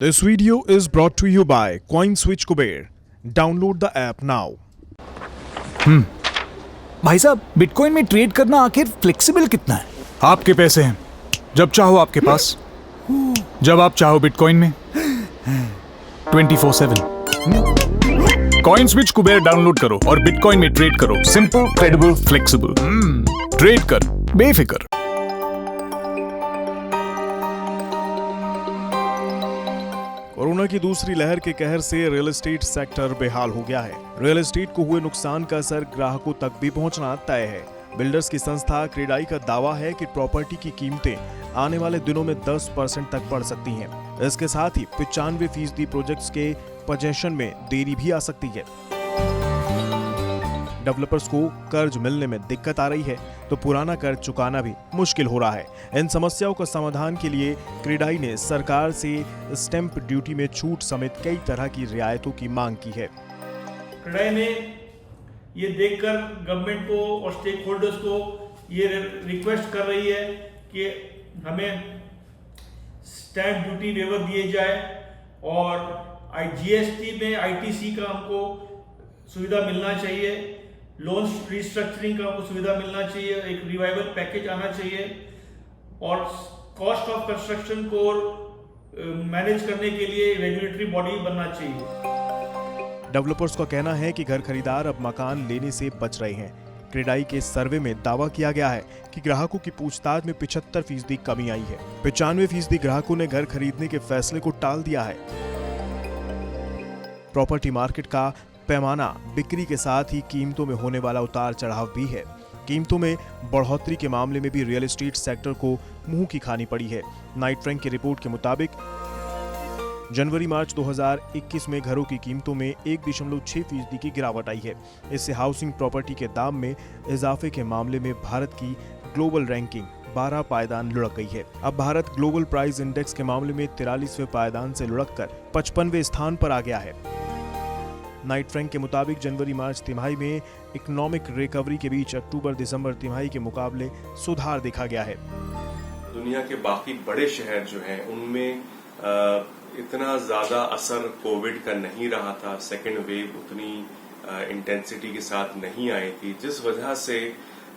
This video is brought to you by CoinSwitch Kuber. Download the app now. भाई साहब, bitcoin में trade करना आखिर फ्लेक्सिबल कितना है? आपके पैसे हैं, जब चाहो आपके पास, जब आप चाहो बिटकॉइन में 24/7। कॉइनस्विच कुबेर डाउनलोड करो और बिटकॉइन में ट्रेड करो। Simple, credible, flexible. ट्रेड कर बेफिक्र। कोरोना की दूसरी लहर के कहर से रियल एस्टेट सेक्टर बेहाल हो गया है। रियल एस्टेट को हुए नुकसान का असर ग्राहकों तक भी पहुंचना तय है। बिल्डर्स की संस्था क्रेडाई का दावा है कि प्रॉपर्टी की कीमतें आने वाले दिनों में 10% तक बढ़ सकती हैं। इसके साथ ही 95% प्रोजेक्ट्स के पोजेशन में देरी भी आ सकती है। डेवलपर्स को कर्ज मिलने में दिक्कत आ रही है तो पुराना कर्ज चुकाना भी मुश्किल हो रहा है। इन समस्याओं का समाधान के लिए क्रेडाई ने सरकार से स्टैंप ड्यूटी में छूट समेत कई तरह की रियायतों की मांग की है। क्रेडाई ने ये देखकर गवर्नमेंट को और स्टेक होल्डर्स को ये रिक्वेस्ट कर रही है कि हमें स्टैंप ड्यूटी वेवर दिए जाए और जीएसटी में आईटीसी का हमको सुविधा मिलना चाहिए, लोन रिस्ट्रक्चरिंग का हमको सुविधा मिलना चाहिए, एक रिवाइवल पैकेज आना चाहिए और कॉस्ट ऑफ कंस्ट्रक्शन को मैनेज करने के लिए रेगुलेटरी बॉडी बनना चाहिए। डेवलपर्स का कहना है कि घर खरीदार अब मकान लेने से बच रहे हैं। क्रेडाई के सर्वे में दावा किया गया है कि ग्राहकों की पूछताछ में 75% कमी आई है। 95% ग्राहकों ने घर खरीदने के फैसले को टाल दिया है। प्रॉपर्टी मार्केट का पैमाना बिक्री के साथ ही कीमतों में होने वाला उतार चढ़ाव भी है। कीमतों में बढ़ोतरी के मामले में भी रियल एस्टेट सेक्टर को मुंह की खानी पड़ी है। नाइट रैंक की रिपोर्ट के मुताबिक जनवरी-मार्च 2021 में घरों की कीमतों में 1.6% की गिरावट आई है। इससे हाउसिंग प्रॉपर्टी के दाम में इजाफे के मामले में भारत की ग्लोबल रैंकिंग 12 पायदान लुढ़क गई है। अब भारत ग्लोबल प्राइस इंडेक्स के मामले में 43वें पायदान से लुढ़ककर 55वें स्थान पर आ गया है। नाइट रैंक के मुताबिक जनवरी-मार्च तिमाही में इकोनॉमिक रिकवरी के बीच अक्टूबर-दिसंबर तिमाही के मुकाबले सुधार देखा गया है। दुनिया के बाकी बड़े शहर जो हैं उनमें इतना ज्यादा असर कोविड का नहीं रहा था। सेकेंड वेव उतनी इंटेंसिटी के साथ नहीं आई थी, जिस वजह से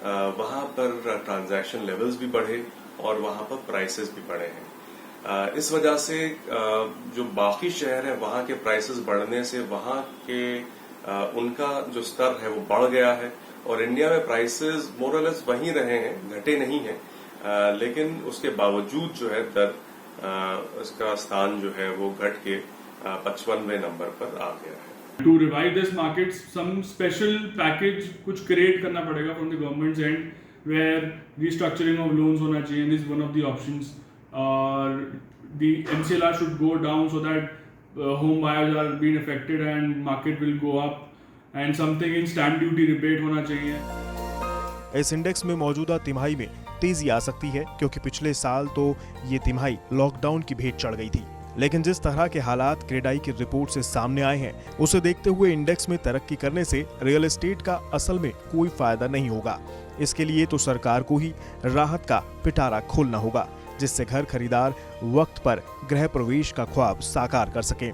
वहां पर ट्रांजैक्शन लेवल्स भी बढ़े और वहां पर प्राइसेस भी बढ़े हैं। इस वजह से जो बाकी शहर है वहां के प्राइसेस बढ़ने से वहां के उनका जो स्तर है वो बढ़ गया है और इंडिया में प्राइसेस मोरलेस वहीं रहे हैं, घटे नहीं हैं, लेकिन उसके बावजूद जो है दर इसका स्थान जो है वो घट के 55वें नंबर पर आ गया है। To revive this market, some special package कुछ create करना पड़ेगा from the government's end where restructuring of loans होना चाहिए, and this is one of the options. The MCLR should go down so that home buyers are being affected and market will go up, and something in stamp duty rebate होना चाहिए। इस index में मौजूदा तिमाही में तेजी आ सकती है क्योंकि पिछले साल तो ये तिमाही लॉकडाउन की भेंट चढ़ गई थी। लेकिन जिस तरह के हालात क्रेडाई की रिपोर्ट से सामने आए हैं उसे देखते हुए इंडेक्स में तरक्की करने से रियल एस्टेट का असल में कोई फायदा नहीं होगा। इसके लिए तो सरकार को ही राहत का पिटारा खोलना होगा जिससे घर खरीदार वक्त पर गृह प्रवेश का ख्वाब साकार कर सके।